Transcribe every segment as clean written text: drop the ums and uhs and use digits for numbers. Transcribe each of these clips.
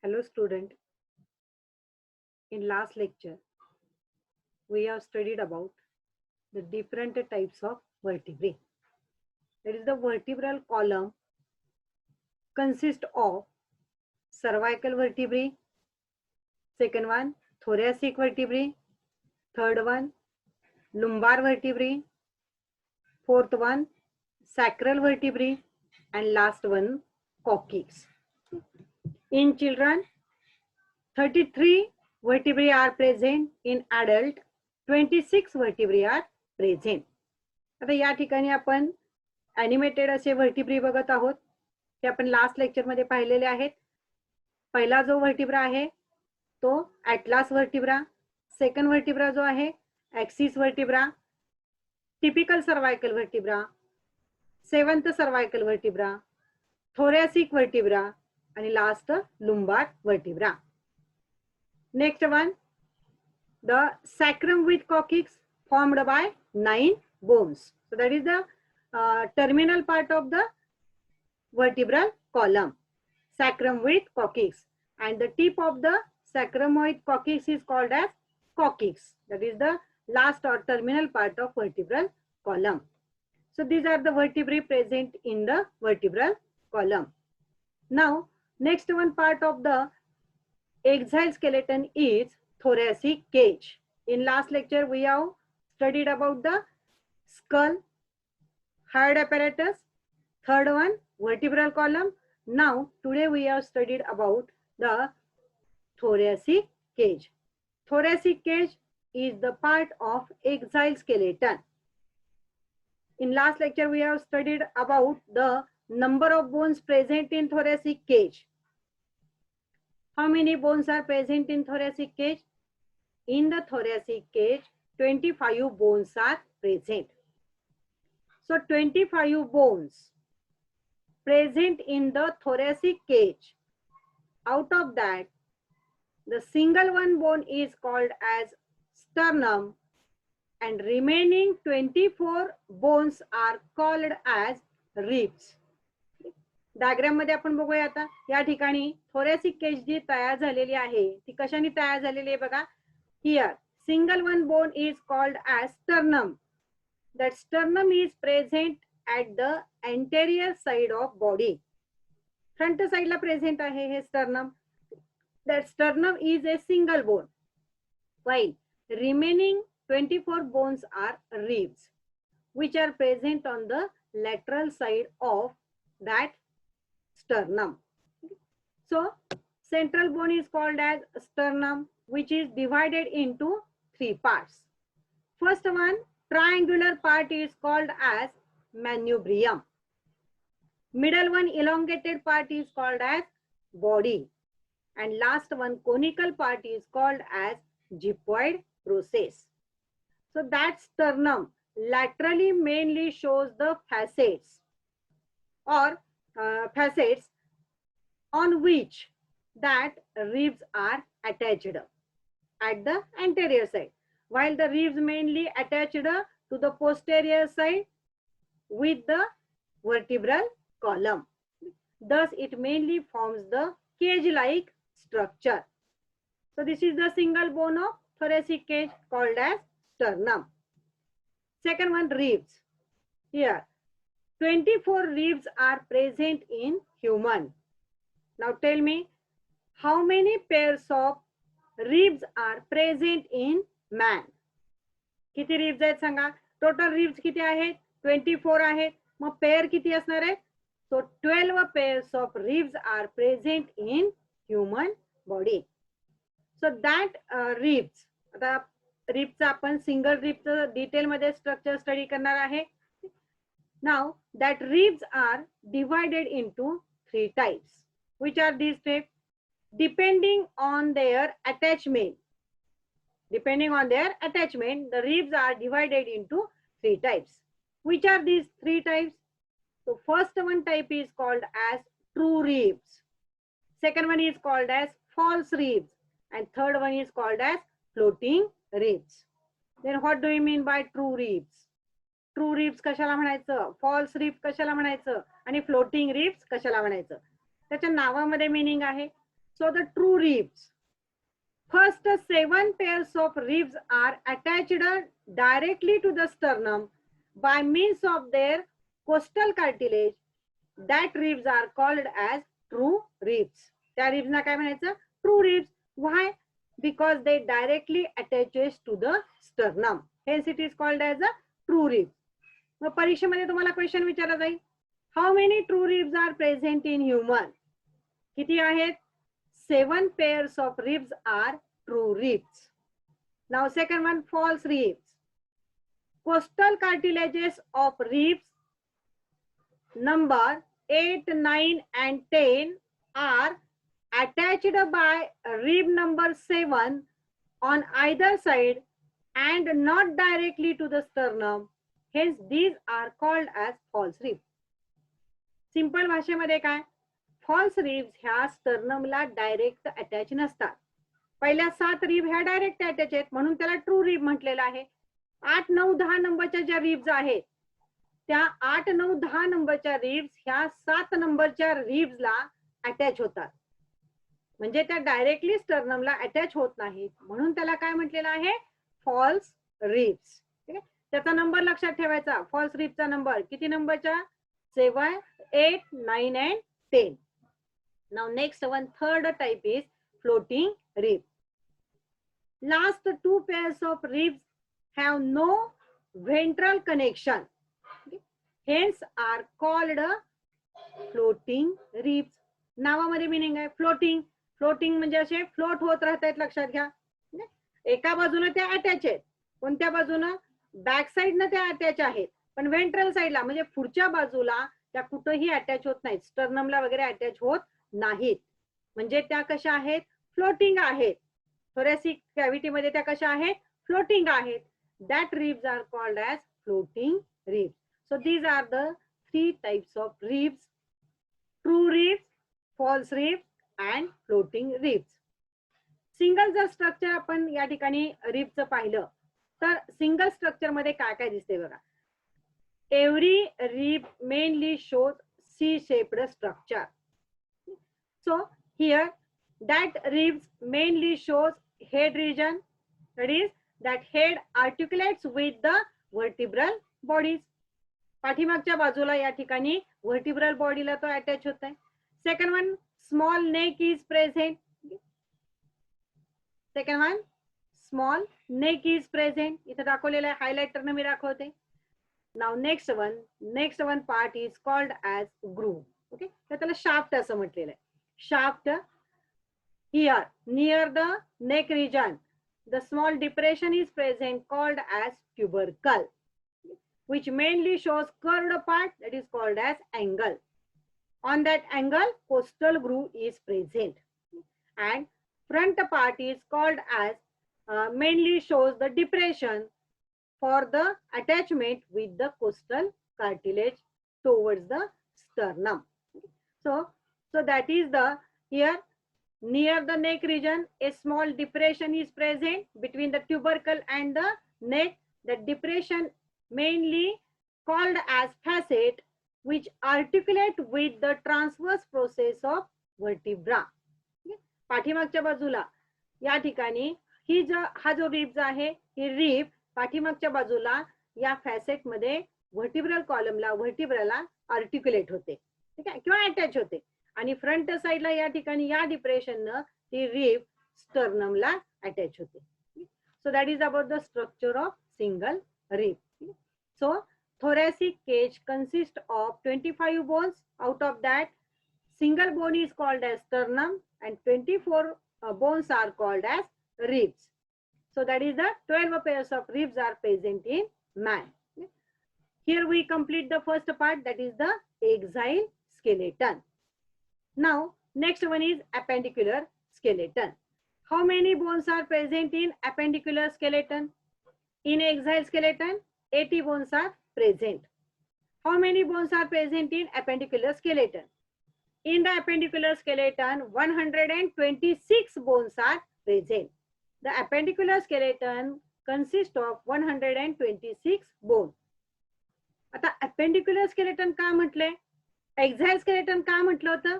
Hello student, in last lecture we have studied about the different types of vertebrae. That is, the vertebral column consists of cervical vertebrae, second one thoracic vertebrae, third one lumbar vertebrae, fourth one sacral vertebrae, and last one coccyx. In children, 33 vertebrae are present. In adult, 26 vertebrae are present. आता या ठिकाणी आपण animated असे व्हर्टिब्रे बघत आहोत. ते आपण last lecture मध्ये पाहिलेले आहेत. पहिला जो व्हर्टिब्रा आहे तो ॲटलास व्हर्टिब्रा, सेकंड व्हर्टिब्रा जो आहे axis vertebra, typical cervical vertebra, seventh cervical vertebra, thoracic vertebra आणि last lumbar vertebra. Next one, the sacrum with coccyx formed by 9 bones. So that is the terminal part of the vertebral column, sacrum with coccyx, and the tip of the sacrum with coccyx is called as coccyx. That is the last or terminal part of vertebral column. So these are the vertebrae present in the vertebral column. Now next one part of the axial skeleton is thoracic cage. In last lecture we have studied about the skull, heart apparatus, third one vertebral column. Now today we have studied about the thoracic cage. Thoracic cage is the part of axial skeleton. In last lecture we have studied about the number of bones present in thoracic cage. How many bones are present in thoracic cage? In the thoracic cage, 25 bones are present. So 25 bones present in the thoracic cage. Out of that, the single one bone is called as sternum, and remaining 24 bones are called as ribs. Diagram मध्ये आपण बघूया. आता या ठिकाणी thoracic Kaij जी तयार झालेली आहे ती कशाने तयार झालेली आहे बघा. Here single one bone is called as sternum. That sternum is present at the anterior side of body. Front साइडला प्रेझेंट आहे हे sternum. That sternum is a single bone, while remaining 24 bones are ribs, which are present on the lateral side of that sternum. So central bone is called as sternum, which is divided into 3 parts. First one, triangular part is called as manubrium. Middle one, elongated part is called as body, and last one, conical part is called as gyphoid process. So that sternum laterally mainly shows the facets or facets on which that ribs are attached at the anterior side, while the ribs mainly attached to the posterior side with the vertebral column. Thus it mainly forms the cage-like structure. So this is the single bone of thoracic cage called as sternum. Second one, ribs. Here 24 ribs are present in human. Now tell me, how many pairs of ribs are present in man? किती ribs आहेत सांगा. Total ribs किती आहेत? 24 आहेत. मग pair किती असणार आहेत? So 12 pairs of ribs are present in human body. So that ribs, आता रिब्सचा आपण सिंगल रिब्सचं डिटेल मध्ये स्ट्रक्चर स्टडी करणार आहे. Now that ribs are divided into 3 types. Which are these types? Depending on their attachment. Depending on their attachment, the ribs are divided into 3 types. Which are these 3 types? So first one type is called as true ribs. Second one is called as false ribs. And third one is called as floating ribs. Then what do you mean by true ribs? True ribs कशाला म्हणायचं, false ribs कशाला म्हणायचं आणि floating ribs कशाला म्हणायचं. त्याच्या नावामध्ये meaning आहे. So the true ribs. First, 7 pairs of ribs are attached directly to the sternum by means of their costal cartilage. That ribs are called as true ribs. त्या ribsना काय म्हणायचं? True ribs. Why? Because they directly attaches to the sternum. Hence it is called as a true rib. मग परीक्षेमध्ये तुम्हाला question विचारला जाईल, how many true ribs are present in human? किती आहेत? 7 pairs of ribs are true ribs. Now second one, false ribs. Costal cartilages of ribs number 8, 9 and 10 are attached by rib number 7 on either side and not directly to the sternum. Hence these are called as false ribs. Simple भाषेमध्ये काय? False ribs ह्या स्टर्नमला direct attach नसतात. पहिल्या 7 rib ह्या direct attach आहेत म्हणून त्याला true rib म्हटलेलं आहे. 8, 9, 10 नंबरच्या ज्या रिब्स आहेत त्या 8, 9, 10 नंबरच्या रिब्स ह्या 7 नंबरच्या रिब्सला अटॅच होतात. म्हणजे त्या डायरेक्टली स्टर्नमला अटॅच होत नाहीत म्हणून त्याला काय म्हटलेलं आहे? False ribs. ठीक आहे, त्याचा नंबर लक्षात ठेवायचा. फॉल्स रिब्सचा नंबर किती नंबरचा? 7, 8, 9 and 10. Now next one, third type is floating rib. Last 2 pairs of ribs have no ventral connection. Hence are called floating ribs. नावामध्ये मिनिंग आहे फ्लोटिंग. फ्लोटिंग म्हणजे असे फ्लोट होत राहतात, लक्षात घ्या. एका बाजूने त्या अटॅच आहेत, कोणत्या बाजूने? बॅक साइडने त्या अटॅच आहेत, पण वेंट्रल साइडला म्हणजे पुढच्या बाजूला त्या कुठेही अटॅच होत नाहीत, स्टर्नमला वगैरे अटॅच होत नाहीत. म्हणजे त्या कशा आहेत? फ्लोटिंग आहेत. थोरॅसिक कॅव्हिटी मध्ये त्या कशा आहेत? फ्लोटिंग आहेत. That ribs are called as floating ribs. So these are the 3 types of ribs: true ribs, false ribs and floating ribs. Single जर स्ट्रक्चर आपण या ठिकाणी रिब्सचं पाहिलं तर सिंगल स्ट्रक्चर मध्ये काय काय दिसते बघा. Every rib mainly shows C-shaped structure. So here that ribs mainly shows head region. That is, that head articulates with the vertebral bodies. पाठीमागच्या बाजूला या ठिकाणी vertebral बॉडीला तो अटॅच होत आहे. Second one, small neck is present. Second one, small neck is present. इथे दाखवलेलं आहे, हायलाइटरने मी दाखवते. Now next one part is called as groove. Okay, तर त्याला shaft असं म्हटलेलं आहे. Shaft here near the neck region, the small depression is present called as tubercle, which mainly shows curved part, that is called as angle. On that angle, costal groove is present, and front part is called as mainly shows the depression for the attachment with the costal cartilage towards the sternum. So that is the here near the neck region a small depression is present between the tubercle and the neck. That depression mainly called as facet, which articulate with the transverse process of vertebra. पाठीमागच्या बाजूला या ठिकाणी हा जो ribs आहे, ही rib पाठीमागच्या बाजूला या फॅसेट मध्ये व्हर्टिब्रल कॉलमला व्हर्टिब्राला आर्टिक्युलेट होते, ठीक आहे, किंवा अटॅच होते. आणि फ्रंट साइडला या ठिकाणी या डिप्रेशननं ती रिब स्टर्नमला अटॅच होते. So that is about the structure of single rib. So thoracic cage consists of 25 bones. Out of that, single bone is called as sternum and 24 bones are called as ribs. So that is the 12 pairs of ribs are present in man. Here we complete the first part, that is the axile skeleton. Now next one is appendicular skeleton. How many bones are present in appendicular skeleton? In axile skeleton, 80 bones are present. How many bones are present in appendicular skeleton? In the appendicular skeleton, 126 bones are present. The appendicular skeleton consists of 126 bones. आता appendicular skeleton का म्हटले, एक्झाइल skeleton का म्हटलं होतं?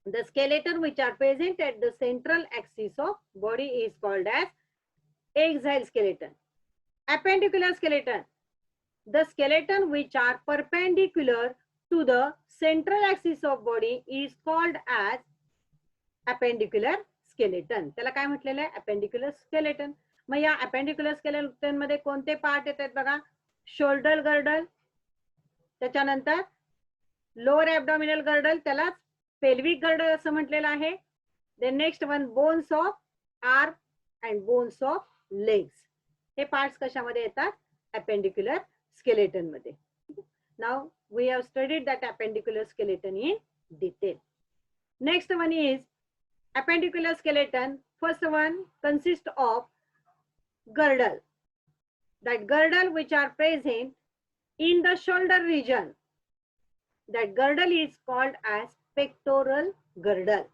The skeleton which are present at the central axis of body is called as axial skeleton. Appendicular skeleton, the skeleton which are perpendicular to the central axis of body is called as appendicular skeleton. त्याला काय म्हटलेलं आहे? appendicular skeleton. मग या appendicular skeleton मध्ये कोणते part येतात बघा? शोल्डर गर्डल, त्याच्यानंतर लोअर ॲब्डॉमिनल गर्डल, त्याला पेल्विक गर्डल असं म्हटलेलं आहे. Then next one bones of arm and bones of legs. हे पार्ट्स कशामध्ये येतात? appendicular skeleton मध्ये. Now we have studied that appendicular skeleton in detail. Next one is appendicular skeleton. First one consists of girdle. That girdle which are present in the shoulder region. That girdle is called as pectoral girdle.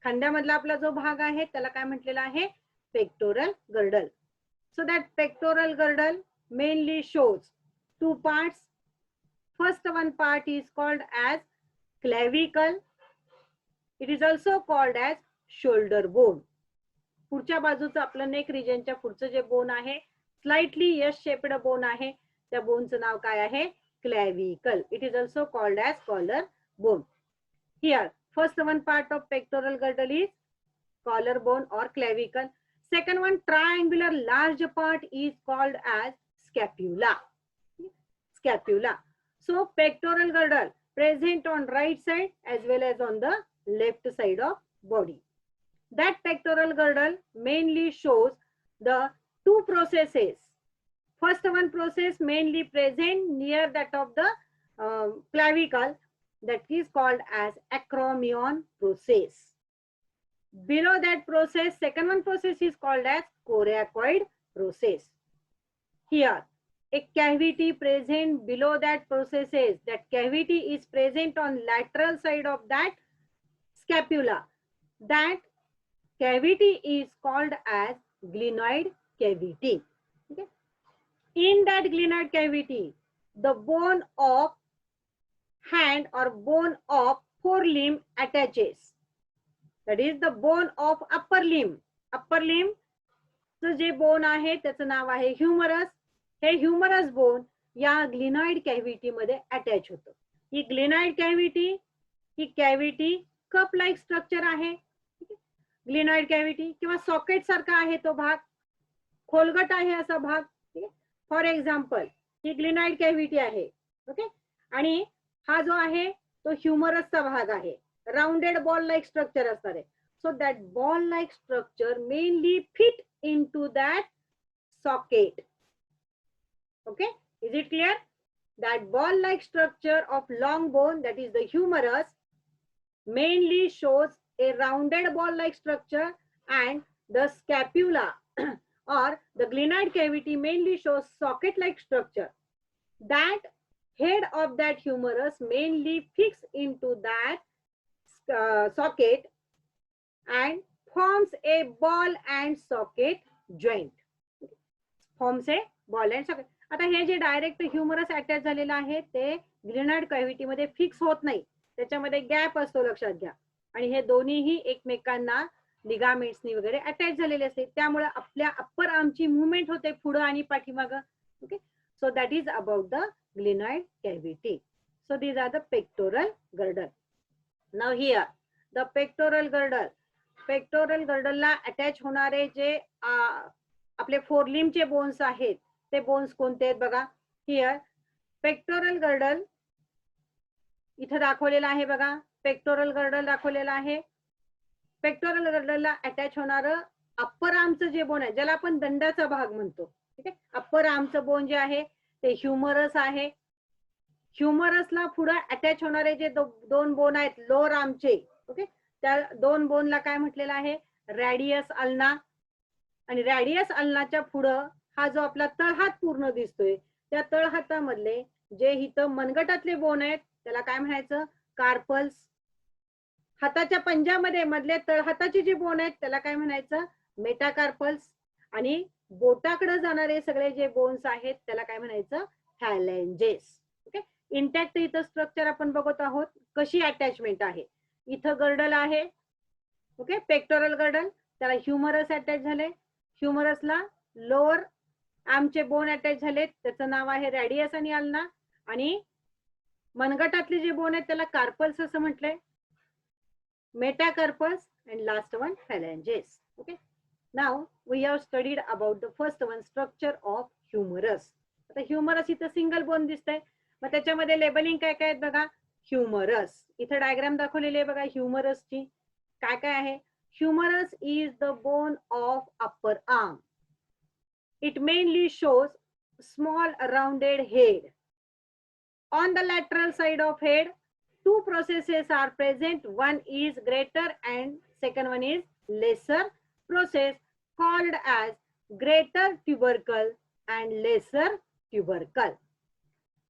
खांद्यामधला आपला जो भाग आहे त्याला काय म्हटलेला आहे? Pectoral girdle. So that pectoral girdle mainly shows two parts. First one part is called as clavicle. It is also called as shoulder bone. पुढच्या बाजूचं आपलं नेक रिजनच्या पुढचं जे बोन आहे, स्लाइटली एस शेप्ड बोन आहे, त्या बोनचं नाव काय आहे? clavicle. It is also called as collar bone. Here, first one part of pectoral girdle is collar bone or clavicle. Second one, triangular large part is called as scapula. Scapula. So pectoral girdle present on right side as well as on the left side of body. That pectoral girdle mainly shows the two processes. First one process mainly present near that of the clavicle, that is called as acromion process. Below that process, second one process is called as coracoid process. Here, a cavity present below that processes. That cavity is present on lateral side of that scapula. That cavity is called as glenoid cavity. Okay? In that glenoid cavity, the bone of hand or bone of forelimb attaches. That is the bone of upper limb. Upper limb चं जे bone आहे त्याचं नाव आहे humorous. हे humorous bone या glenoid cavity मध्ये attach होतं. ही glenoid cavity, ही cavity cup like structure आहे. ग्लिनॉइड कॅव्हिटी किंवा सॉकेट सारखा आहे तो भाग, खोलगट आहे असा भाग. For example, he glenoid cavity आहे. ओके, आणि हा जो आहे तो ह्युमरसचा भाग आहे. राउंडेड बॉल लाईक स्ट्रक्चर असणार आहे. So that ball like structure mainly fit into that socket. Okay, is it clear? That ball like structure of long bone, that is the humerus, mainly shows a rounded ball like structure, and the scapula or the glenoid cavity mainly shows socket like structure. That head of that humerus mainly fits into that socket and forms a ball and socket joint. Forms a ball and socket. आता हे जे direct humorous attach झालेलं आहे ते glenoid cavity मध्ये fix होत नाही, त्याच्यामध्ये गॅप असतो, लक्षात घ्या. आणि हे दोन्हीही एकमेकांना लिगामेंट्सनी वगैरे अटॅच झालेले असते, त्यामुळे आपल्या अप्पर आर्मची मुवमेंट होते पुढे आणि पाठीमागं. Okay, so that is about the glenoid cavity. So these are the pectoral girdle. Now here the pectoral girdle. Pectoral गर्डलला अटॅच होणारे जे आपले फोरलिम्बचे बोन्स आहेत ते बोन्स कोणते आहेत बघा. हियर पेक्टोरल गर्डल इथं दाखवलेला आहे बघा. पेक्टोरल गर्डल दाखवलेला आहे. पेक्टोरल गर्डलला अटॅच होणारं अप्पर आर्मचं जे बोन आहे, ज्याला आपण दंडाचा भाग म्हणतो. ठीक आहे, अप्पर आर्मचं बोन जे आहे ते ह्युमरस आहे. ह्युमरसला पुढे अटॅच होणारे जे दोन बोन आहेत लोअर आर्मचे, ओके, त्या दोन बोनला काय म्हटलेलं आहे? Radius ulna. आणि रॅडियस अल्नाच्या पुढं हा जो आपला तळहात पूर्ण दिसतोय, त्या तळहातामधले जे इथं मनगटातले बोन आहेत त्याला काय म्हणायचं? कार्पल्स. हाताच्या पंजामध्ये मधले तळहाताचे जे बोन आहेत त्याला काय म्हणायचं? मेटाकार्पल्स. आणि बोटाकडे जाणारे सगळे जे बोन्स आहेत त्याला काय म्हणायचं? फॅलेंजेस. ओके, इंटॅक्ट इथं स्ट्रक्चर आपण बघत आहोत कशी अटॅचमेंट आहे. इथं गर्डल आहे, ओके, पेक्टोरल गर्डल, त्याला ह्युमरस अटॅच झाले, ह्युमरसला लोअर आर्मचे बोन अटॅच झाले, त्याचं नाव आहे रॅडियस आणि अल्ना, आणि मनगटातले जे बोन आहेत त्याला कार्पल्स असं म्हटलंय, metacarpus, and last one phalanges. Okay, now we have studied about the first one, structure of humerus. आता ह्युमरस इथं सिंगल बोन दिसतंय, मग त्याच्यामध्ये लेबलिंग काय काय आहेत बघा. ह्युमरस इथं डायग्राम दाखवलेली आहे बघा ह्युमरसची. काय काय आहे. Humerus is the bone of upper arm. It mainly shows small rounded head. On the lateral side of head, two processes are present. One is greater and second one is lesser process, called as greater tubercle and lesser tubercle.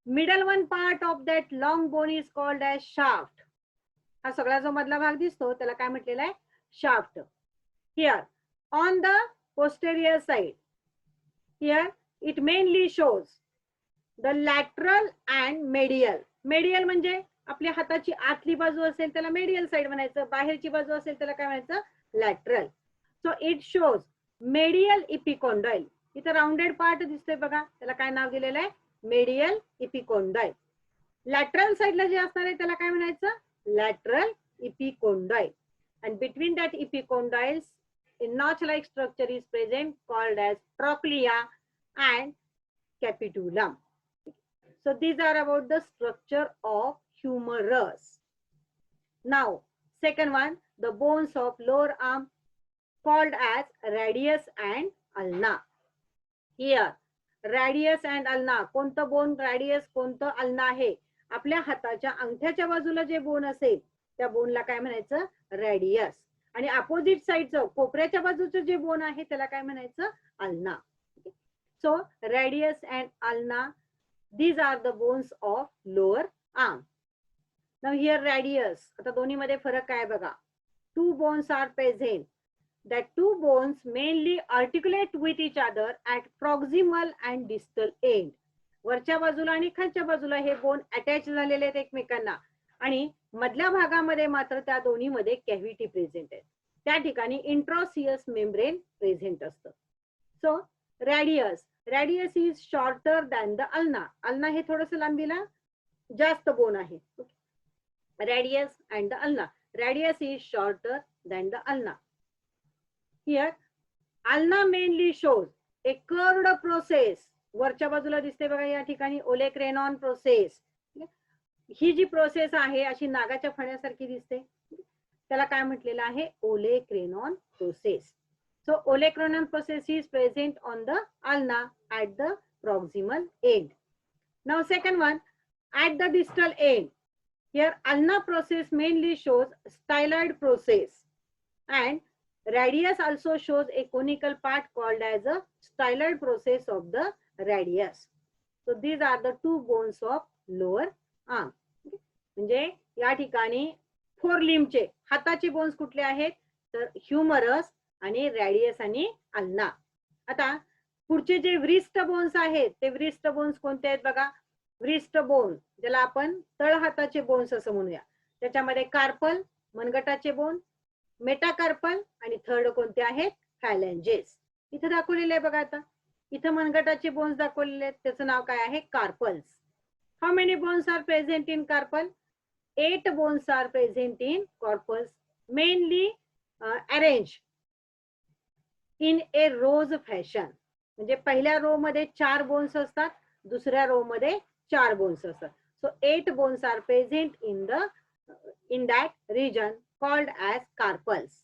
Middle one part of that long bone is called as shaft. हा सगळा जो मधला भाग दिसतो त्याला काय म्हटलेला आहे, shaft. Here on the posterior side, here it mainly shows the lateral and medial. Medial म्हणजे आपल्या हाताची आतली बाजू असेल त्याला मेडियल साइड म्हणायचं, बाहेरची बाजू असेल त्याला काय म्हणायचं, lateral. So it shows medial epicondyle. इथं राउंडेड पार्ट दिसतोय बघा, त्याला काय नाव दिलेलं आहे, मेडियल इपिकोंडाईल. लॅटरल साइडला जे असणार आहे त्याला काय म्हणायचं, lateral इपिकोंडाईल. and between that epicondyles a notch-like structure is present called as trochlea and capitulum. So these are about the structure of humerus. Now second one, the bones of lower arm called as radius and ulna. Here radius and ulna, कोणतं bone radius कोणतं ulna आहे. आपल्या हाताच्या अंगठ्याच्या बाजूला जे bone असेल त्या बोनला काय म्हणायचं, रॅडियस. आणि अपोजिट साइडचं कोपऱ्याच्या बाजूचं जे बोन आहे त्याला काय म्हणायचं, ulna. So radius and ulna, these are the bones of lower arm. Now here radius, आता दोन्ही मध्ये फरक काय बघा. Two bones are present. That two bones mainly articulate with each other at proximal and distal end. वरच्या बाजूला आणि खालच्या बाजूला हे बोन अटॅच झालेले आहेत एकमेकांना, आणि मधल्या भागामध्ये मात्र त्या दोन्ही मध्ये कॅव्हिटी प्रेझेंट आहे. त्या ठिकाणी इंट्रोसियस मेम्ब्रेन प्रेझेंट असतं. So radius, radius is shorter than the ulna. Ulna हे थोडस लांबीला जास्त बोन आहे. Radius and the ulna. Radius is shorter than the ulna. Here ulna mainly shows A curved process. वरच्या बाजूला दिसते बघा या ठिकाणी ओलेक्रेनॉन प्रोसेस. ही जी प्रोसेस आहे अशी नागाच्या फण्यासारखी दिसते, त्याला काय म्हटलेलं आहे, ओलेक्रेनॉन process. So olecranon process is present on the ulna at the proximal end. Now second one, at the distal end. Here ulna process mainly shows styloid process, and radius also shows a conical part called as a styloid process of the radius. So these are the two bones of lower arm. म्हणजे या ठिकाणी four लिम्बचे हाताचे bones कुठले आहेत, तर humorous आणि radius आणि ulna. आता पुढचे जे व्रिस्ट बोन्स आहेत ते व्रिस्ट बोन्स कोणते आहेत बघा. व्रिस्ट बोन ज्याला आपण तळ हाताचे बोन्स असं म्हणूया, त्याच्यामध्ये कार्पल मनगटाचे बोन, मेटाकार्पल, आणि थर्ड कोणते आहेत, फॅलेंजेस. इथं दाखवलेले आहे बघा. आता इथं मनगटाचे बोन्स दाखवलेले आहेत, त्याचं नाव काय आहे, carpals. How many bones are present in carpal. 8 bones are present in corpus, mainly arranged in a rows fashion. म्हणजे पहिल्या रो मध्ये 4 बोन्स असतात, दुसऱ्या रो मध्ये 4 बोन्स असतात. So 8 bones are present in that region called as carpals.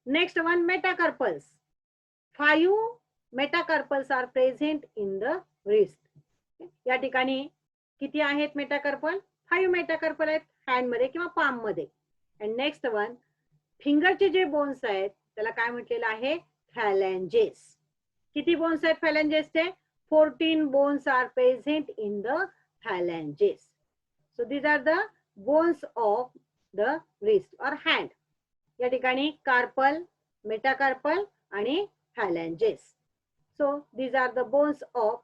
Next one, metacarpals. 5 metacarpals are present in the wrist. या ठिकाणी किती आहेत मेटाकार्पल, 5 मेटाकार्पल आहेत हँड मध्ये किंवा पाम मध्ये. अँड नेक्स्ट वन, फिंगरचे जे बोन्स आहेत त्याला काय म्हटलेलं आहे, फॅलेंजेस. किती बोन्स आहेत फॅलेंजेसचे, 14 bones are present in the phalanges. So these are the bones of the wrist और हँड. या ठिकाणी कार्पल, मेटाकार्पल आणि phalanges. So these are the bones of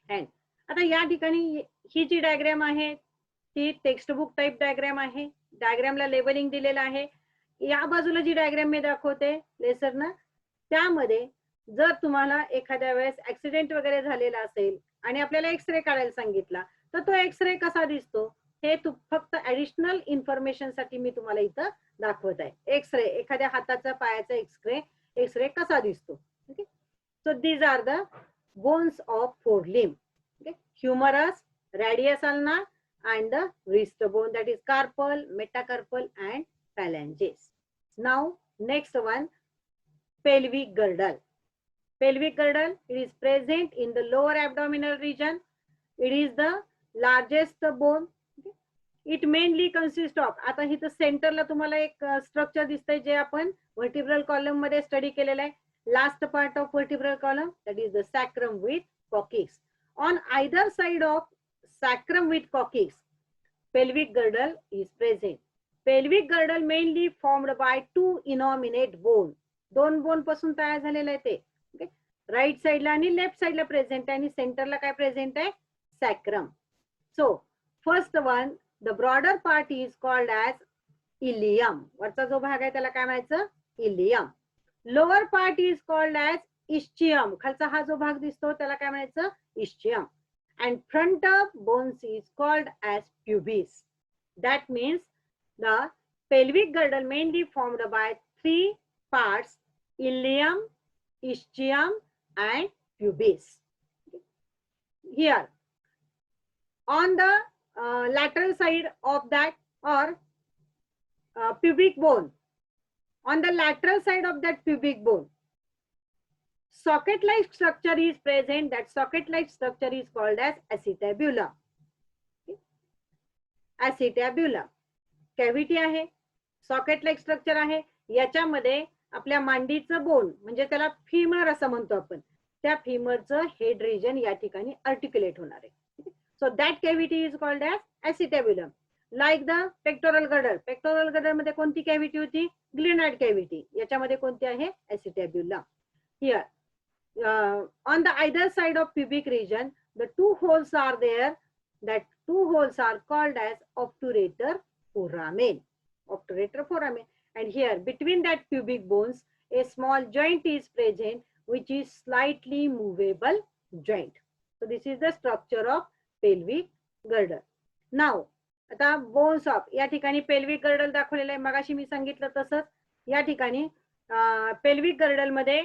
hand. आता या ठिकाणी ही जी डायग्राम आहे ती टेक्स्ट बुक टाइप डायग्राम आहे. डायग्रामला लेबलिंग दिलेलं आहे. या बाजूला जी डायग्राम मी दाखवते लेसर ना, त्यामध्ये जर तुम्हाला एखाद्या वेळेस ऍक्सिडेंट वगैरे झालेला असेल आणि आपल्याला एक्सरे काढायला सांगितला, तर तो एक्सरे कसा दिसतो हे फक्त ऍडिशनल इन्फॉर्मेशन साठी मी तुम्हाला इथं दाखवत आहे. एक्सरे, एखाद्या हाताचा पायाचा एक्सरे कसा दिसतो. Okay, so these are the bones of forelimb. Okay, humerus, radius ulna and the wrist bone, that is carpal, metacarpal and phalanges. Now next one, pelvic girdle. Pelvic girdle, it is present in the lower abdominal region. It is the largest bone. It mainly consists of, आता इथं सेंटरला तुम्हाला एक structure दिसतंय जे आपण व्हर्टिब्रल column मध्ये study केलेलं आहे. Last part of vertebral column, that is the sacrum with coccyx. On either side of sacrum with coccyx, pelvic girdle is present. Pelvic girdle mainly formed by two innominate bone. दोन bone पासून तयार झालेलं आहे ते. Right साइडला आणि left साइडला present आहे आणि सेंटरला काय प्रेझेंट आहे, sacrum. So first one, the broader part is called as ilium. वरचा जो भाग आहे त्याला काय म्हणायचं, ilium. Lower part is called as ischium. खालचा हा जो भाग दिसतो त्याला काय म्हणायचं, ischium. And front of bones is called as pubis. That means the pelvic girdle mainly formed by three parts: ilium, ischium and pubis. Here on the lateral side of that, or pubic bone, on the lateral side of that pubic bone, socket-like structure is present. That socket-like structure is called as acetabulum. acetabulum cavity आहे, socket-like structure आहे. याच्यामध्ये आपल्या मांडीचं bone म्हणजे त्याला femur असं म्हणतो आपण, त्या फिमरचं हेड रिजन या ठिकाणी आर्टिक्युलेट होणार आहे. So that cavity is called as acetabulum. Like the pectoral girder. Pectoral girder मध्ये कोणती कॅव्हिटी होती, ग्लिनॉइड कॅव्हिटी. याच्यामध्ये कोणती आहे, acetabulum. Here on the either side of pubic region, the two holes are there. That two holes are called as obturator foramen. Obturator foramen. And here between that pubic bones, a small joint is present, which is slightly movable joint. So this is the structure of pelvic girdle. Now आता bones of, या ठिकाणी pelvic girdle दाखवलेलं आहे. मगाशी मी सांगितलं तसंच या ठिकाणी pelvic girdle मध्ये,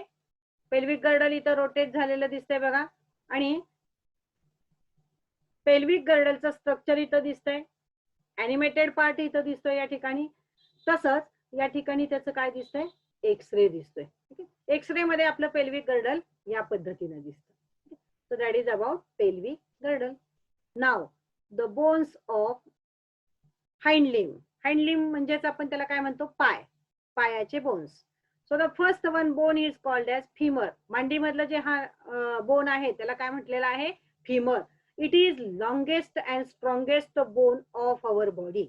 पेल्विक गर्डल इथं रोटेट झालेलं दिसतंय बघा, आणि पेल्विक गर्डलचं स्ट्रक्चर इथं दिसतंय. ऍनिमेटेड पार्ट इथं दिसतोय या ठिकाणी. तसंच या ठिकाणी त्याचं काय दिसतंय, एक्सरे दिसतोय. एक्सरे मध्ये आपलं पेल्विक गर्डल या पद्धतीने दिसतं. So that is about pelvic girdle. Now the bones of hind limb. Hind limb म्हणजेच आपण त्याला काय म्हणतो, पाय, पायाचे bones. So the first one bone is called as femur. मांडी मधलं जे हा बोन आहे त्याला काय म्हटलेलं आहे, femur. It is longest and strongest bone of our body.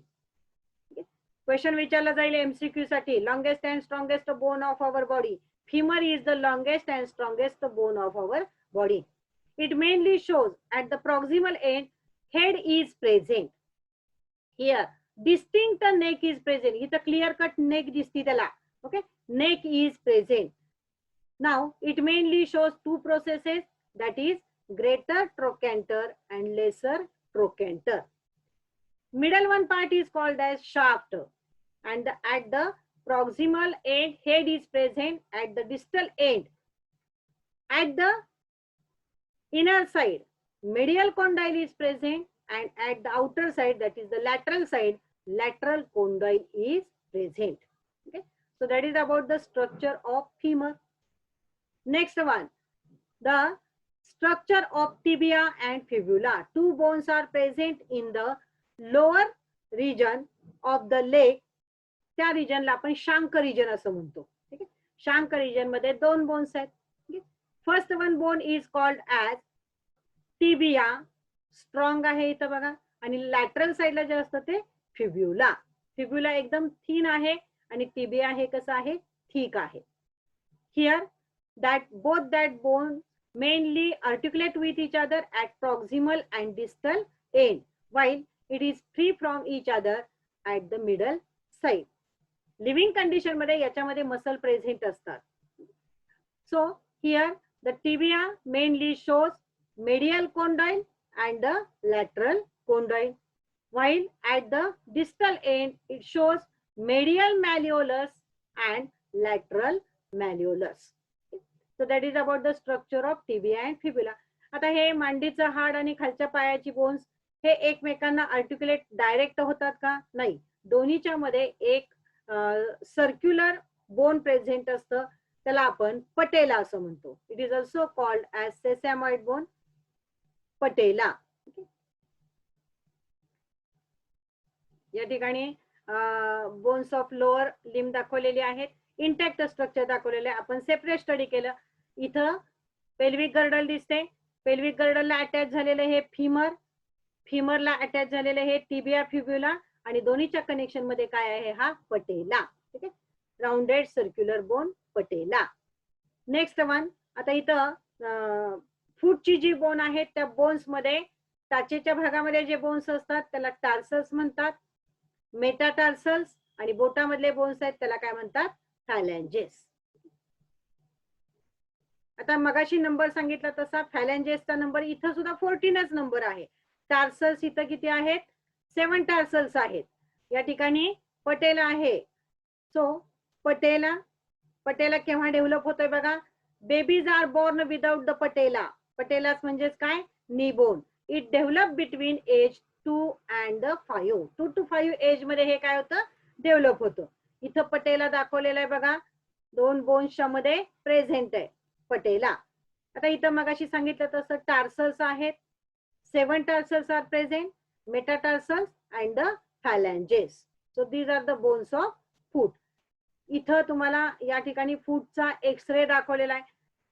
Question विचारला जाईल एमसीक्यू साठी, longest and strongest bone of our body. Femur is the longest and strongest bone of our body. It mainly shows at the proximal end. Head is present. Here distinct neck is present. इथं clear cut neck दिसती त्याला. Okay, neck is present. Now it mainly shows two processes, that is greater trochanter and lesser trochanter. Middle one part is called as shaft, and at the proximal end head is present. At the distal end, at the inner side, medial condyle is present, and at the outer side, that is the lateral side, lateral condyle is present. Okay. So that is about the structure of femur. Next one, the structure of tibia and fibula. Two bones are present in the lower region of the leg. त्या रिजनला आपण शांक region असं म्हणतो. ठीक आहे, शांक region मध्ये दोन bones आहेत. First one bone is called as tibia. Strong आहे इथं बघा, आणि लॅटरल साइडला जे असतं ते फिब्युला. फिब्युला एकदम थिन आहे आणि टिबिया हे कसं आहे, थिक आहे. Here that both that bones mainly articulate with each other at proximal and distal end, while it is free from each other at the middle side. Living condition मध्ये याच्यामध्ये muscle present असतात. So here the tibia mainly shows medial condyle and the lateral condyle, while at the distal end it shows medial malleolus and lateral malleolus. So that is about the structure of tibia and fibula. आता हे मांडीचं हाड आणि खालच्या पायाची bones हे एकमेकांना articulate direct होतात का? नाही. दोन्हीच्या मध्ये एक सर्क्युलर बोन प्रेझेंट असतं, त्याला आपण पटेला असं म्हणतो. It is also called as sesamoid bone, patella. या ठिकाणी बोन्स ऑफ लोअर लिम दाखवलेली आहेत, इंटॅक्ट स्ट्रक्चर दाखवलेले. आपण सेपरेट स्टडी केलं. इथं पेल्विक गर्डल दिसते, पेल्विक गर्डलला अटॅच झालेलं हे फिमर, फिमरला अटॅच झालेलं हे टिबिया फिब्युला, आणि दोन्हीच्या कनेक्शन मध्ये काय आहे? हा पटेला. ठीक आहे, राउंडेड सर्क्युलर बोन पटेला. नेक्स्ट वन, आता इथं फूटची जी बोन आहेत त्या बोन्स मध्ये टाचेच्या भागामध्ये जे बोन्स असतात त्याला टार्सल्स म्हणतात, मेटाटार्सल्स, आणि बोटामधले बोन्स आहेत त्याला काय म्हणतात? फॅलॅंजेस. आता मगाशी नंबर सांगितला तसा फॅलॅंजेसचा नंबर इथं सुद्धा 14च नंबर आहे. टार्सल्स इथं किती आहेत? 7 टार्सल्स आहेत. या ठिकाणी पटेला आहे. सो पटेला, पटेला केव्हा डेव्हलप होतोय बघा? Babies are born without the patella. पटेलाच म्हणजेच काय? Knee bone. It develop between age 2 and 5. 2 to 5 age मध्ये हे काय होतं? डेव्हलप होतं. इथं पटेला दाखवलेला आहे बघा, 2 बोन्सच्या मध्ये प्रेझेंट आहे पटेला. आता इथं मगाशी सांगितलं तसं टार्सल्स आहेत, 7 tarsals are present, metatarsals and the phalanges. So these are the bones of foot. इथं तुम्हाला या ठिकाणी फूटचा एक्सरे दाखवलेला आहे.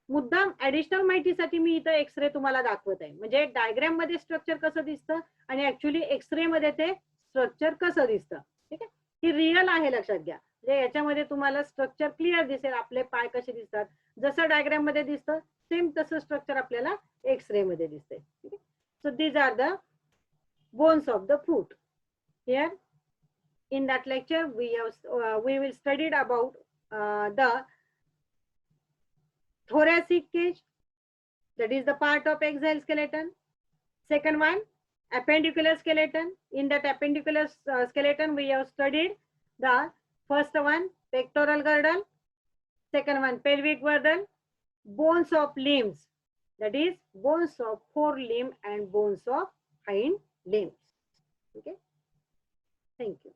मुद्दाम ऍडिशनल माहितीसाठी मी इथं एक्सरे तुम्हाला दाखवत आहे, म्हणजे डायग्राम मध्ये स्ट्रक्चर कसं दिसतं आणि ऍक्च्युली एक्सरे मध्ये ते स्ट्रक्चर कसं दिसतं. ठीक आहे, ही रिअल आहे, लक्षात घ्या. म्हणजे याच्यामध्ये तुम्हाला स्ट्रक्चर क्लिअर दिसेल, आपले पाय कसे दिसतात, जसं डायग्राम मध्ये दिसतं सेम तसं स्ट्रक्चर आपल्याला एक्सरे मध्ये दिसते. ठीक आहे, so these are the bones of the foot. Here in that lecture we will studied about the thoracic cage, that is the part of axial skeleton. Second one, appendicular skeleton. In that appendicular skeleton we have studied the first one, pectoral girdle, second one, pelvic girdle, bones of limbs, that is bones of forelimb and bones of hind limbs. Okay, thank you.